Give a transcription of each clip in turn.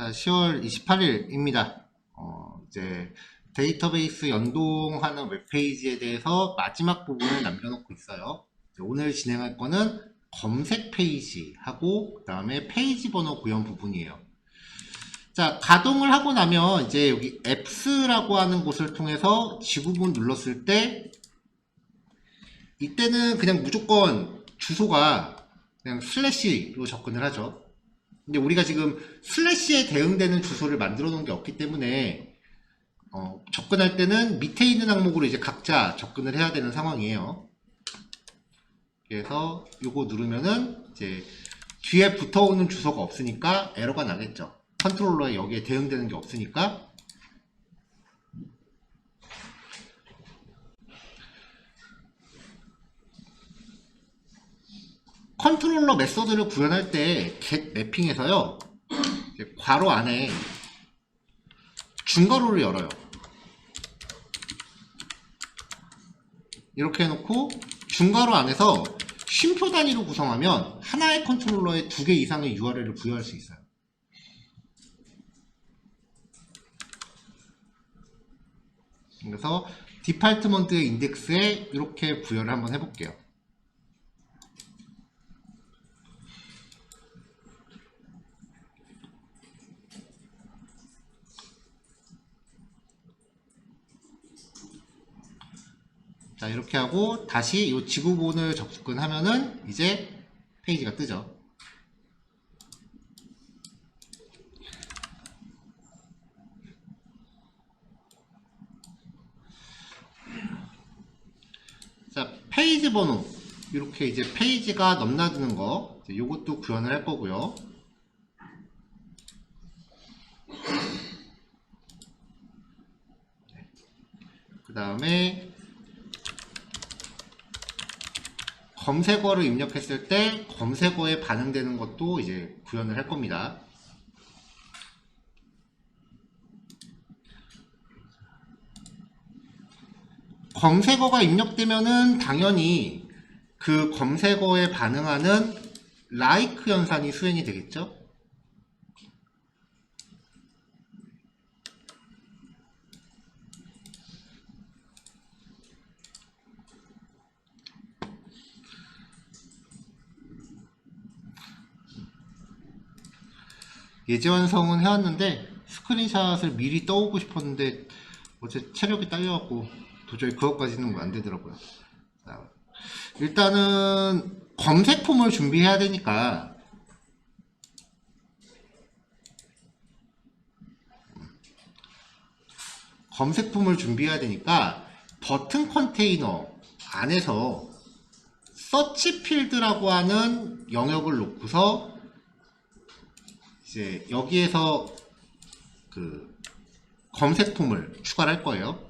자, 10월 28일입니다. 이제 데이터베이스 연동하는 웹페이지에 대해서 마지막 부분을 남겨놓고 있어요. 오늘 진행할 거는 검색 페이지 하고 그 다음에 페이지 번호 구현 부분이에요. 자, 가동을 하고 나면 이제 여기 앱스라고 하는 곳을 통해서 지구본 눌렀을 때 이때는 그냥 무조건 주소가 그냥 슬래시로 접근을 하죠. 근데 우리가 지금 슬래시에 대응되는 주소를 만들어 놓은 게 없기 때문에 접근할 때는 밑에 있는 항목으로 이제 각자 접근을 해야 되는 상황이에요. 그래서 요거 누르면은 이제 뒤에 붙어오는 주소가 없으니까 에러가 나겠죠. 컨트롤러에 여기에 대응되는 게 없으니까. 컨트롤러 메서드를 구현할 때 get 매핑에서요 괄호 안에 중괄호를 열어요. 이렇게 해놓고 중괄호 안에서 쉼표 단위로 구성하면 하나의 컨트롤러에 2개 이상의 URL을 부여할 수 있어요. 그래서 디파트먼트의 인덱스에 이렇게 부여를 한번 해볼게요. 자, 이렇게 하고 다시 이 지구본을 접근하면은 이제 페이지가 뜨죠. 자, 페이지 번호 이렇게 이제 페이지가 넘나드는 거 요것도 구현을 할 거고요. 그 다음에 검색어를 입력했을 때 검색어에 반응되는 것도 이제 구현을 할 겁니다. 검색어가 입력되면은 당연히 그 검색어에 반응하는 like 현상이 수행이 되겠죠. 예제 완성은 해왔는데 스크린샷을 미리 떠오고 싶었는데 어제 체력이 딸려갖고 도저히 그것까지는 안 되더라고요. 자, 일단은 검색 폼을 준비해야 되니까 버튼 컨테이너 안에서 서치 필드라고 하는 영역을 놓고서 이제 여기에서 그 검색 폼을 추가를 할 거예요.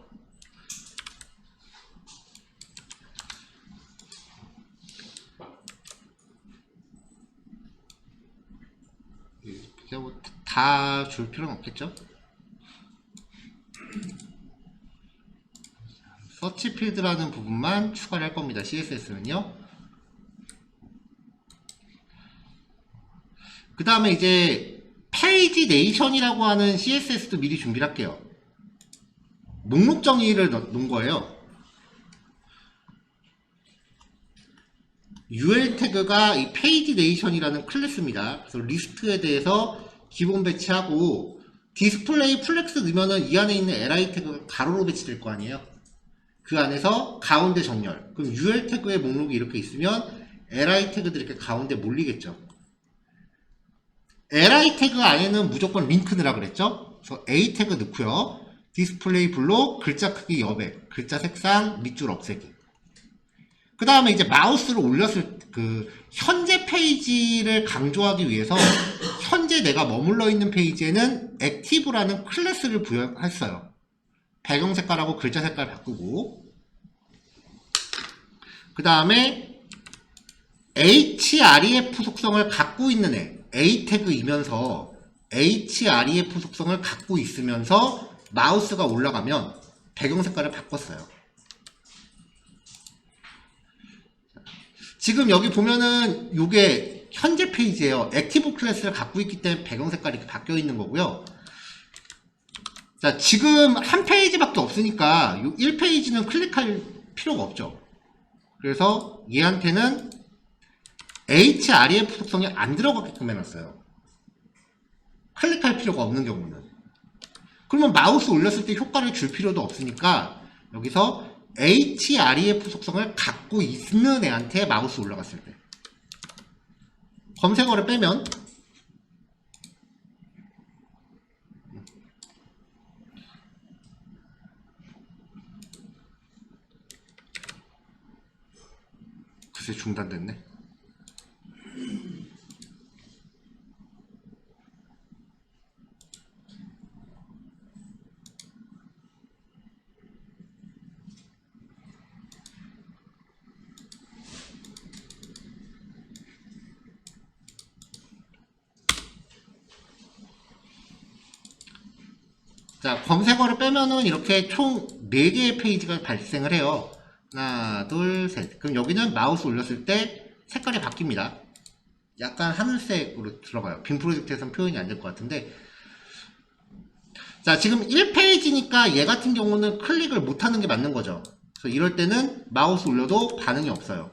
뭐 다 줄 필요는 없겠죠. 서치 필드라는 부분만 추가를 할 겁니다. CSS는요. 그 다음에 이제 페이지 네이션이라고 하는 CSS도 미리 준비를 할게요. 목록 정의를 놓은 거예요. UL 태그가 이 페이지 네이션이라는 클래스입니다. 그래서 리스트에 대해서 기본 배치하고 디스플레이 플렉스 넣으면은 이 안에 있는 li 태그가 가로로 배치될 거 아니에요. 그 안에서 가운데 정렬. 그럼 UL 태그의 목록이 이렇게 있으면 li 태그들이 이렇게 가운데 몰리겠죠. li 태그 안에는 무조건 링크 넣으라 그랬죠. 그래서 a 태그 넣고요. 디스플레이 블록, 글자 크기 여백, 글자 색상, 밑줄 없애기. 그 다음에 이제 마우스를 올렸을 그 현재 페이지를 강조하기 위해서 현재 내가 머물러 있는 페이지에는 액티브라는 클래스를 부여했어요. 배경 색깔하고 글자 색깔 바꾸고, 그 다음에 href 속성을 갖고 있는 애 a 태그이면서 href 속성을 갖고 있으면서 마우스가 올라가면 배경 색깔을 바꿨어요. 지금 여기 보면은 요게 현재 페이지예요. 액티브 클래스를 갖고 있기 때문에 배경 색깔이 이렇게 바뀌어 있는 거고요. 자, 지금 한 페이지밖에 없으니까 이 1페이지는 클릭할 필요가 없죠. 그래서 얘한테는 href 속성이 안 들어가게끔 해놨어요. 클릭할 필요가 없는 경우는. 그러면 마우스 올렸을 때 효과를 줄 필요도 없으니까 여기서 href 속성을 갖고 있는 애한테 마우스 올라갔을 때 검색어를 빼면 글쎄 중단됐네. 자, 검색어를 빼면은 이렇게 총 4개의 페이지가 발생을 해요. 하나, 둘, 셋. 그럼 여기는 마우스 올렸을 때 색깔이 바뀝니다. 약간 하늘색으로 들어가요. 빔 프로젝트에서는 표현이 안 될 것 같은데. 자, 지금 1페이지니까 얘 같은 경우는 클릭을 못하는 게 맞는 거죠. 그래서 이럴 때는 마우스 올려도 반응이 없어요.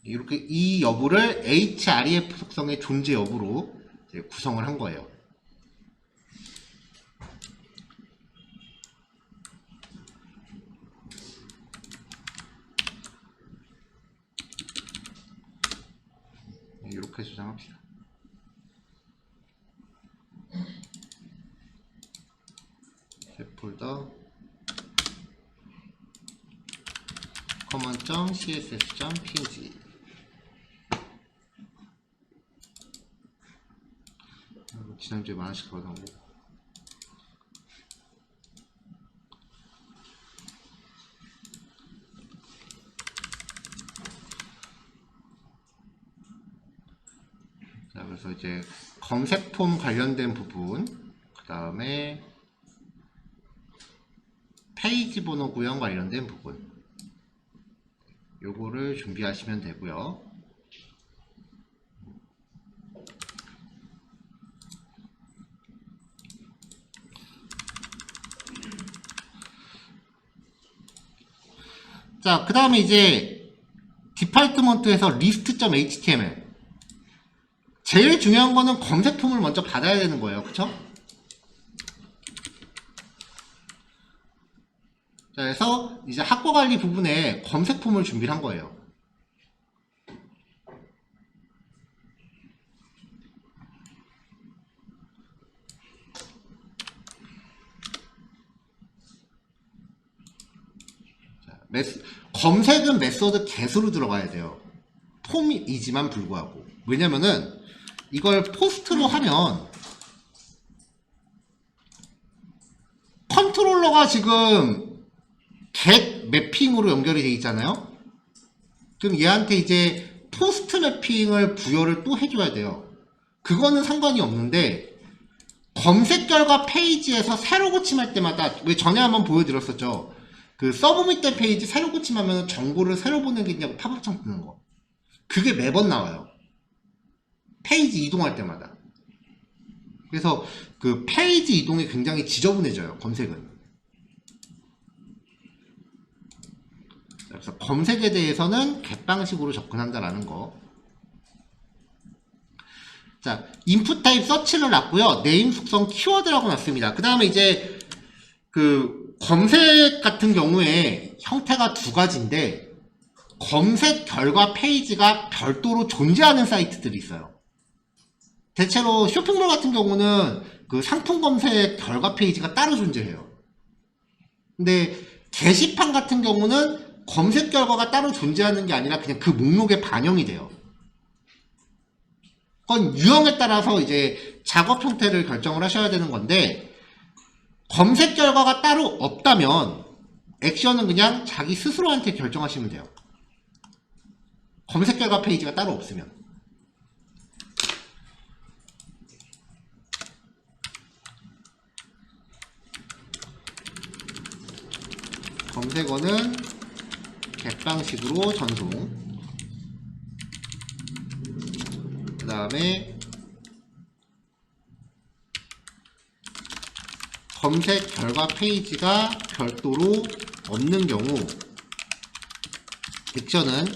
이렇게 이 여부를 href 속성의 존재 여부로 이제 구성을 한 거예요. 이렇게 저장합시다. 새 폴더 common.css.png 지난주에 만원씩 받아온 거. 자, 그래서 이제 검색 폼 관련된 부분, 그 다음에 페이지 번호 구형 관련된 부분, 요거를 준비하시면 되고요. 자, 그 다음에 이제 디파트먼트에서 list.html, 제일 중요한 거는 검색 폼을 먼저 받아야 되는 거예요. 그쵸? 자, 그래서 이제 학과 관리 부분에 검색 폼을 준비를 한 거예요. 자, 검색은 메소드 get으로 들어가야 돼요. 폼이지만 불구하고. 왜냐면은 이걸 포스트로 하면 컨트롤러가 지금 get 매핑으로 연결이 되어 있잖아요. 그럼 얘한테 이제 포스트 매핑을 부여를 또 해줘야 돼요. 그거는 상관이 없는데 검색 결과 페이지에서 새로 고침할 때마다, 왜 전에 한번 보여드렸었죠. 그 서브밋 페이지 새로 고침하면 정보를 새로 보내겠냐고 팝업창 뜨는 거. 그게 매번 나와요. 페이지 이동할 때마다. 그래서 그 페이지 이동이 굉장히 지저분해져요. 검색은. 그래서 검색에 대해서는 get 방식으로 접근한다라는 거. 자, 인풋 타입 서치를 놨고요. 네임 속성 키워드라고 놨습니다. 그 다음에 이제 그 검색 같은 경우에 형태가 두 가지인데, 검색 결과 페이지가 별도로 존재하는 사이트들이 있어요. 대체로 쇼핑몰 같은 경우는 그 상품 검색 결과 페이지가 따로 존재해요. 근데 게시판 같은 경우는 검색 결과가 따로 존재하는 게 아니라 그냥 그 목록에 반영이 돼요. 그건 유형에 따라서 이제 작업 형태를 결정을 하셔야 되는 건데, 검색 결과가 따로 없다면 액션은 그냥 자기 스스로한테 결정하시면 돼요. 검색 결과 페이지가 따로 없으면. 검색어는 get 방식으로 전송. 다음에 검색 결과 페이지가 별도로 없는 경우 액션은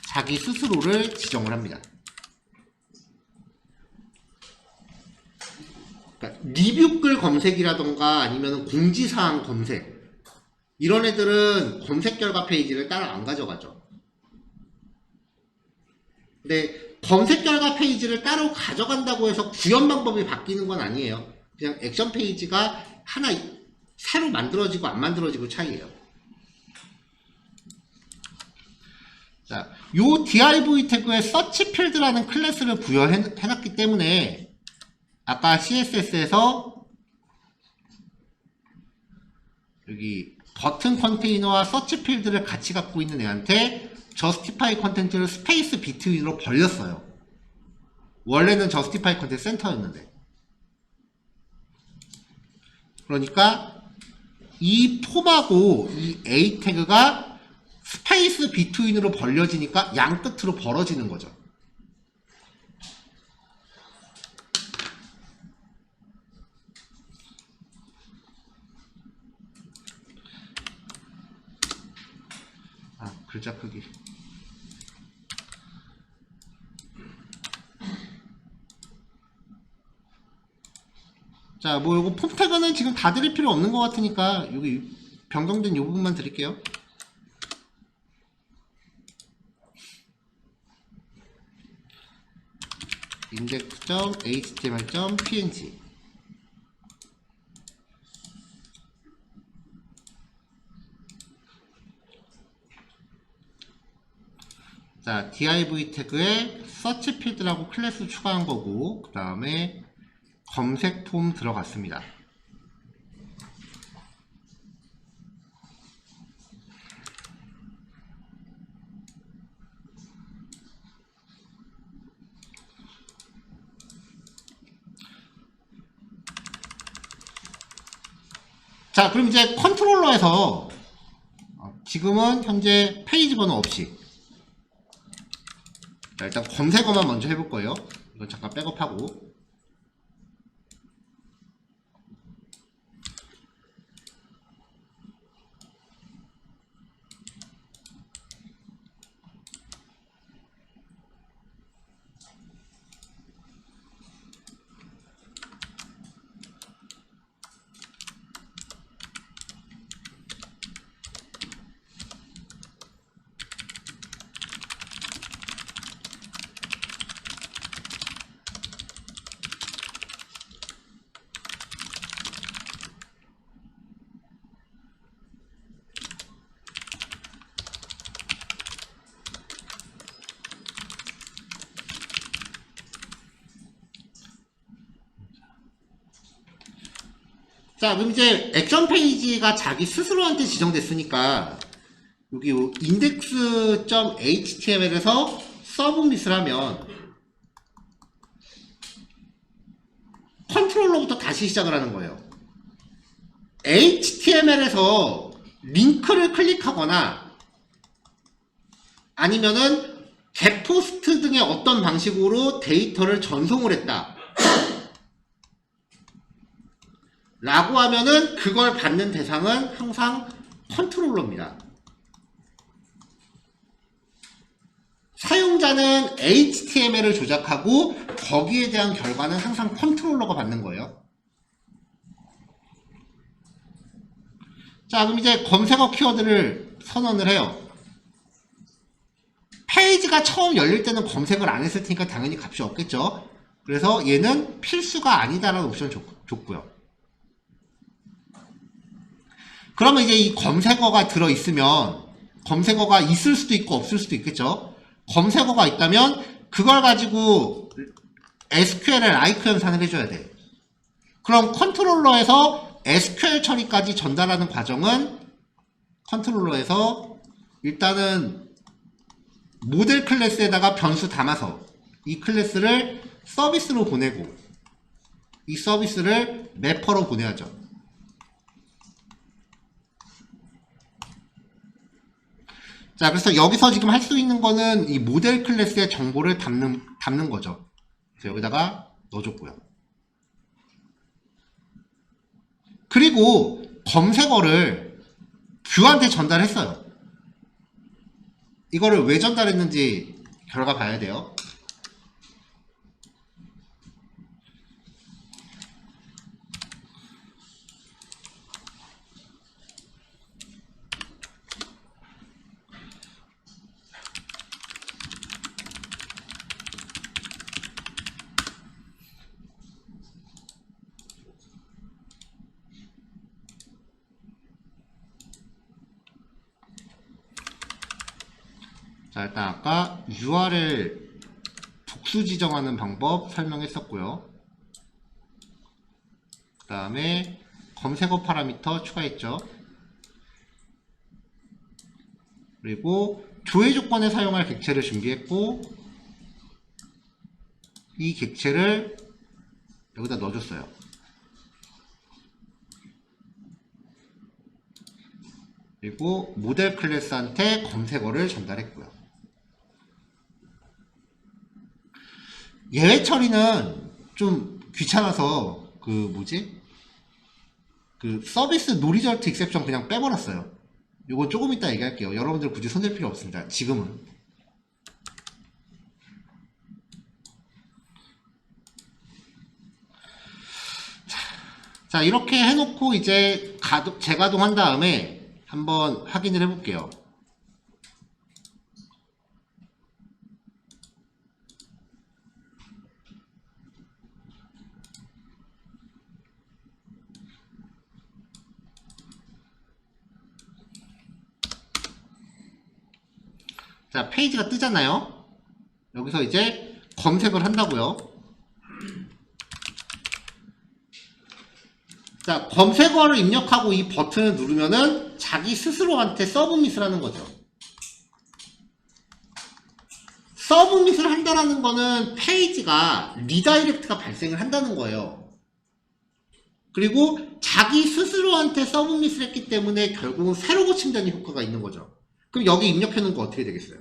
자기 스스로를 지정을 합니다. 그러니까 리뷰글 검색이라던가 아니면 공지사항 검색 이런 애들은 검색 결과 페이지를 따로 안 가져가죠. 근데 검색 결과 페이지를 따로 가져간다고 해서 구현 방법이 바뀌는 건 아니에요. 그냥 액션 페이지가 하나 새로 만들어지고 안 만들어지고 차이예요. 자, 요 div 태그에 search field라는 클래스를 부여해놨기 때문에 아까 CSS에서 여기 버튼 컨테이너와 search field를 같이 갖고 있는 애한테 justify content를 스페이스 between으로 벌렸어요. 원래는 justify content 센터였는데. 그러니까 이 폼하고 이 a 태그가 스페이스 비트윈으로 벌려지니까 양 끝으로 벌어지는 거죠. 아, 글자 크기. 자, 뭐 요거 폼 태그는 지금 다 드릴 필요 없는 것 같으니까 여기 변경된 요 부분만 드릴게요. index.html.png 자, div 태그에 search field라고 클래스 추가한 거고 그 다음에 검색 폼 들어갔습니다. 자, 그럼 이제 컨트롤러에서 지금은 현재 페이지 번호 없이 자, 일단 검색어만 먼저 해볼 거예요. 이거 잠깐 백업하고 자, 그럼 이제 액션 페이지가 자기 스스로한테 지정됐으니까 여기 index.html에서 서브밋을 하면 컨트롤러부터 다시 시작을 하는 거예요. HTML에서 링크를 클릭하거나 아니면은 getPost 등의 어떤 방식으로 데이터를 전송을 했다 라고 하면은 그걸 받는 대상은 항상 컨트롤러입니다. 사용자는 HTML을 조작하고 거기에 대한 결과는 항상 컨트롤러가 받는 거예요. 자, 그럼 이제 검색어 키워드를 선언을 해요. 페이지가 처음 열릴 때는 검색을 안 했을 테니까 당연히 값이 없겠죠. 그래서 얘는 필수가 아니다라는 옵션을 줬고요. 그러면 이제 이 검색어가 들어있으면 검색어가 있을 수도 있고 없을 수도 있겠죠. 검색어가 있다면 그걸 가지고 SQL에 라이크 연산을 해줘야 돼. 그럼 컨트롤러에서 SQL 처리까지 전달하는 과정은 컨트롤러에서 일단은 모델 클래스에다가 변수 담아서 이 클래스를 서비스로 보내고 이 서비스를 매퍼로 보내야죠. 자, 그래서 여기서 지금 할 수 있는 거는 이 모델 클래스의 정보를 담는 거죠. 그래서 여기다가 넣어줬고요. 그리고 검색어를 뷰한테 전달했어요. 이거를 왜 전달했는지 결과 봐야 돼요. 자, 일단 아까 URL 복수 지정하는 방법 설명했었고요. 그 다음에 검색어 파라미터 추가했죠. 그리고 조회 조건에 사용할 객체를 준비했고, 이 객체를 여기다 넣어줬어요. 그리고 모델 클래스한테 검색어를 전달했고요. 예외 처리는 좀 귀찮아서 그 서비스 노리절트 익셉션 그냥 빼버렸어요. 이거 조금 이따 얘기할게요. 여러분들 굳이 손댈 필요 없습니다. 지금은. 자, 이렇게 해놓고 이제 재가동한 다음에 한번 확인을 해볼게요. 자, 페이지가 뜨잖아요. 여기서 이제 검색을 한다고요. 자, 검색어를 입력하고 이 버튼을 누르면은 자기 스스로한테 서브밋을 하는 거죠. 서브밋을 한다는 거는 페이지가 리다이렉트가 발생을 한다는 거예요. 그리고 자기 스스로한테 서브밋을 했기 때문에 결국은 새로 고침되는 효과가 있는 거죠. 그럼 여기 입력해 놓은 거 어떻게 되겠어요?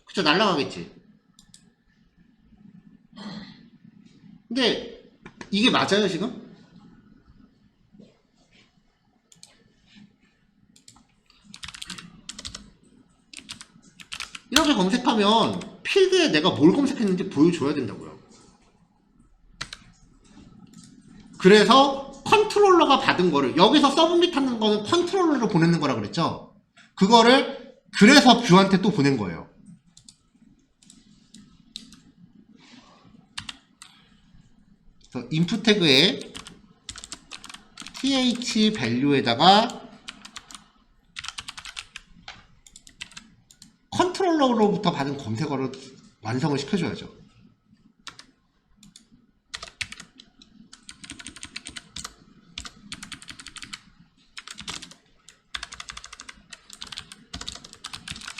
그쵸, 날라가겠지. 근데 이게 맞아요, 지금? 이렇게 검색하면 필드에 내가 뭘 검색했는지 보여줘야 된다고요. 그래서 컨트롤러가 받은 거를, 여기서 서브밋 하는 거는 컨트롤러로 보내는 거라 그랬죠. 그거를 그래서 뷰한테 또 보낸 거예요. 그래서 인풋 태그에 th value에다가 컨트롤러로부터 받은 검색어를 완성을 시켜줘야죠.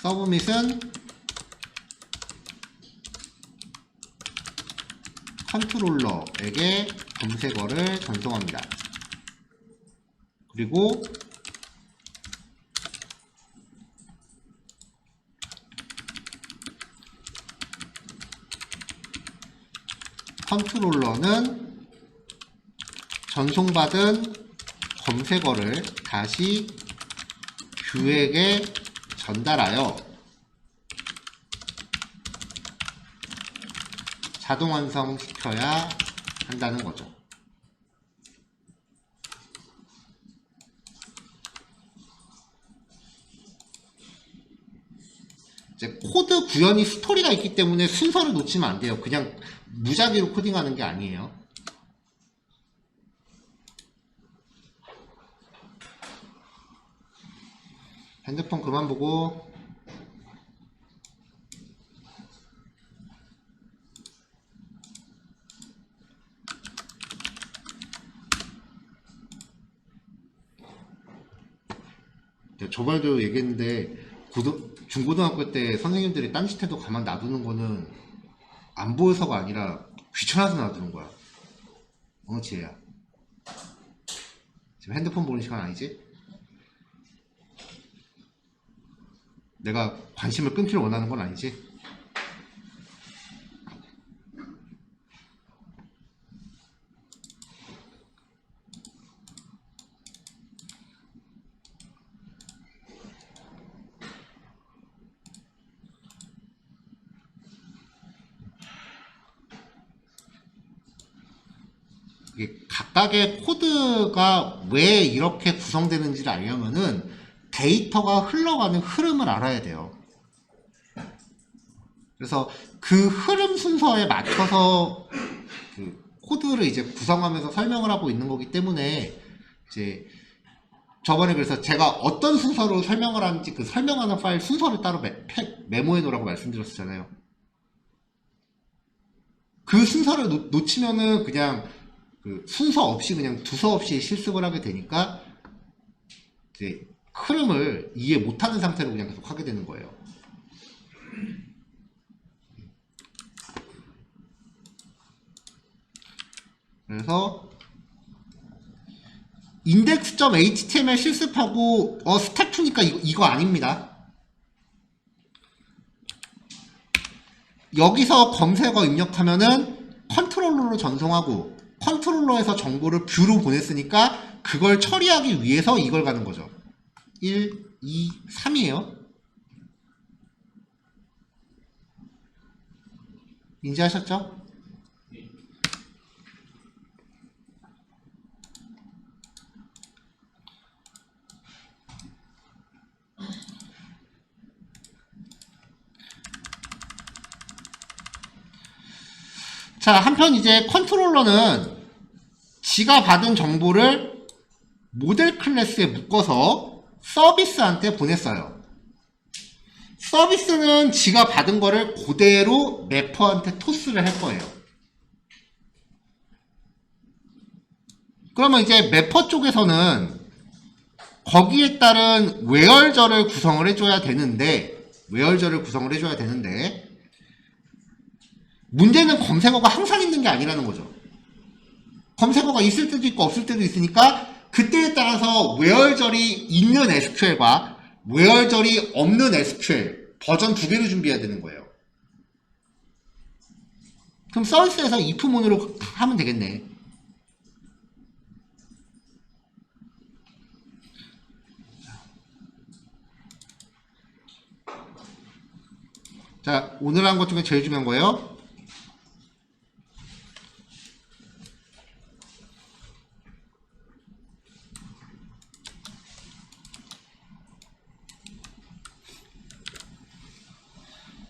서브밋은 컨트롤러에게 검색어를 전송합니다. 그리고 컨트롤러는 전송받은 검색어를 다시 뷰에게 전달하여 자동 완성시켜야 한다는 거죠. 이제 코드 구현이 스토리가 있기 때문에 순서를 놓치면 안 돼요. 그냥 무작위로 코딩하는 게 아니에요. 핸드폰 그만 보고. 저번에도 얘기했는데 중고등학교 때 선생님들이 딴짓해도 가만 놔두는 거는 안 보여서가 아니라 귀찮아서 놔두는 거야. 어느 지혜야? 지금 핸드폰 보는 시간 아니지? 내가 관심을 끊기를 원하는 건 아니지? 이게 각각의 코드가 왜 이렇게 구성되는지를 알려면은 데이터가 흘러가는 흐름을 알아야 돼요. 그래서 그 흐름 순서에 맞춰서 그 코드를 이제 구성하면서 설명을 하고 있는 거기 때문에 이제 저번에 그래서 제가 어떤 순서로 설명을 하는지 그 설명하는 파일 순서를 따로 메모해 놓으라고 말씀드렸잖아요. 그 순서를 놓치면은 그냥 그 순서 없이 그냥 두서 없이 실습을 하게 되니까 이제 흐름을 이해 못하는 상태로 그냥 계속 하게 되는 거예요. 그래서 index.html 실습하고 스텝 2니까 이거 아닙니다. 여기서 검색어 입력하면은 컨트롤러로 전송하고 컨트롤러에서 정보를 뷰로 보냈으니까 그걸 처리하기 위해서 이걸 가는 거죠. 1, 2, 3이에요. 인지하셨죠? 자, 한편 이제 컨트롤러는 지가 받은 정보를 모델 클래스에 묶어서 서비스한테 보냈어요. 서비스는 지가 받은 거를 그대로 매퍼한테 토스를 할 거예요. 그러면 이제 매퍼 쪽에서는 거기에 따른 웨얼저를 구성을 해줘야 되는데 문제는 검색어가 항상 있는 게 아니라는 거죠. 검색어가 있을 때도 있고 없을 때도 있으니까 그때에 따라서 웨얼절이 있는 SQL과 웨얼절이 없는 SQL 버전 2개를 준비해야 되는 거예요. 그럼 서비스에서 if문으로 하면 되겠네. 자, 오늘 한 것 중에 제일 중요한 거예요.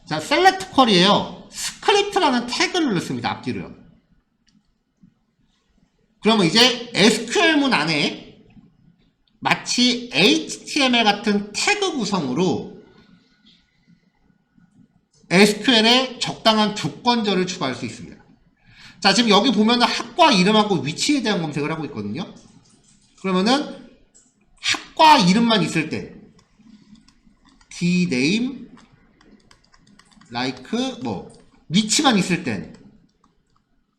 자, select 쿼리에요. 스크립트라는 태그를 넣습니다. 앞뒤로요. 그러면 이제 SQL문 안에 마치 HTML 같은 태그 구성으로 SQL에 적당한 조건절을 추가할 수 있습니다. 자, 지금 여기 보면은 학과 이름하고 위치에 대한 검색을 하고 있거든요. 그러면은 학과 이름만 있을 때 dname like 뭐 위치만 있을 땐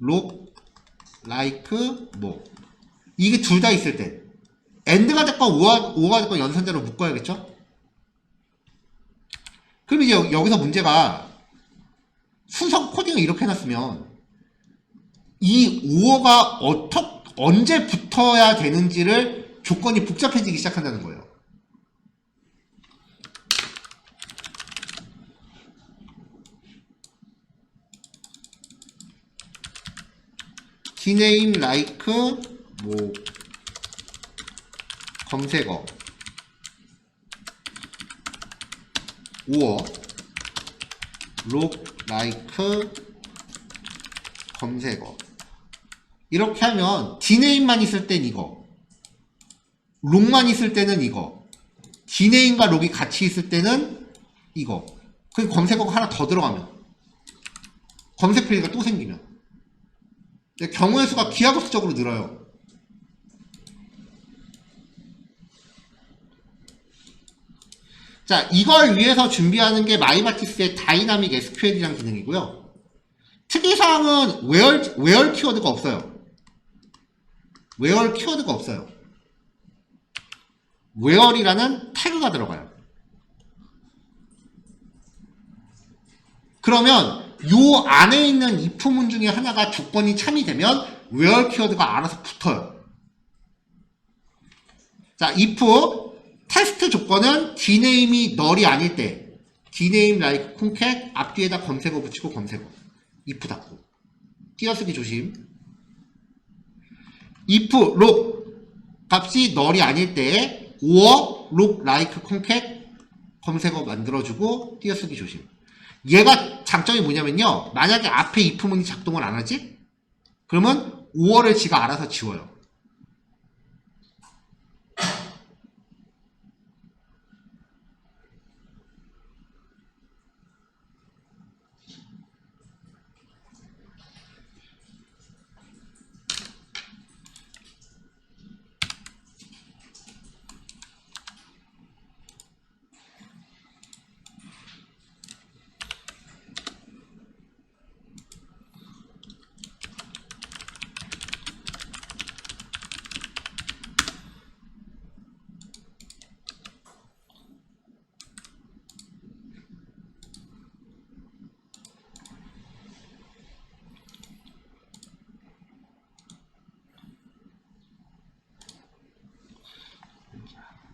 log like 뭐 이게 둘 다 있을 때 end가 됐건 o가 됐건 연산대로 묶어야겠죠? 그럼 이제 여기서 문제가 순서 코딩을 이렇게 해놨으면 이 오어가 언제 붙어야 되는지를 조건이 복잡해지기 시작한다는 거예요. dname like 뭐 검색어 오어 log like 검색어 이렇게 하면 dname만 있을 땐 이거 log만 있을 때는 이거 dname과 log이 같이 있을 때는 이거 그리고 검색어가 하나 더 들어가면 검색 페이지가 또 생기면 경우의 수가 기하급수적으로 늘어요. 자, 이걸 위해서 준비하는 게 마이마티스의 다이나믹 SQL이라는 기능이고요. 특이사항은 웨얼 키워드가 없어요. 웨얼 키워드가 없어요. 웨얼이라는 태그가 들어가요. 그러면 요 안에 있는 if문 중에 하나가 조건이 참이 되면 웨얼 키워드가 알아서 붙어요. 자, if 테스트 조건은 dname이 널이 아닐 때 dname like concat 앞뒤에다 검색어 붙이고 검색어 if 닫고 띄어쓰기 조심. if look 값이 널이 아닐 때 or look like concat 검색어 만들어주고 띄어쓰기 조심. 얘가 장점이 뭐냐면요, 만약에 앞에 if문이 작동을 안 하지? 그러면 5월을 지가 알아서 지워요.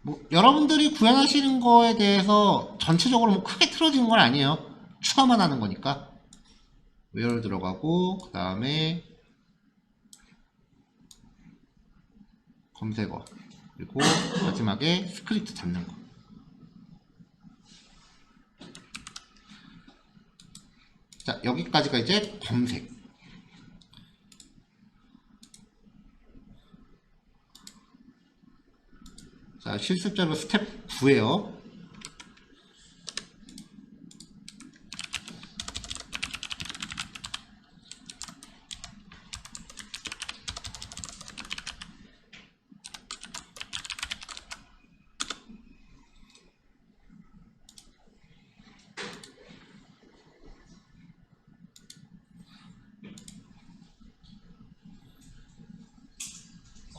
뭐 여러분들이 구현하시는 거에 대해서 전체적으로 뭐 크게 틀어지는 건 아니에요. 추가만 하는 거니까. where 들어가고 그 다음에 검색어 그리고 마지막에 스크립트 잡는 거. 자, 여기까지가 이제 검색. 자, 실습자로 스텝 9에요.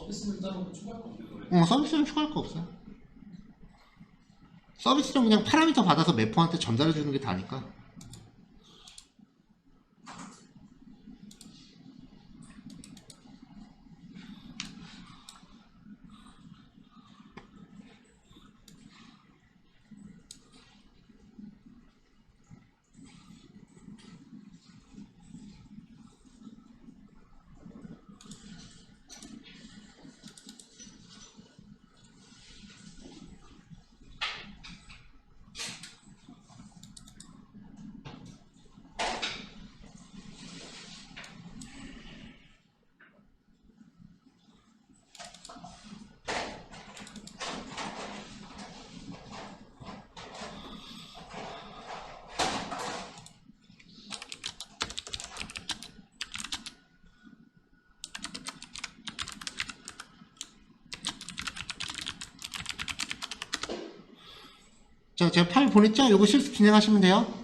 서비스는 따로 추가할 거 없는 거예요? 서비스는 추가할 거 없어요. 서비스는 그냥 파라미터 받아서 매퍼한테 전달해 주는 게 다니까. 자, 제가 파일 보냈죠? 이거 실습 진행하시면 돼요.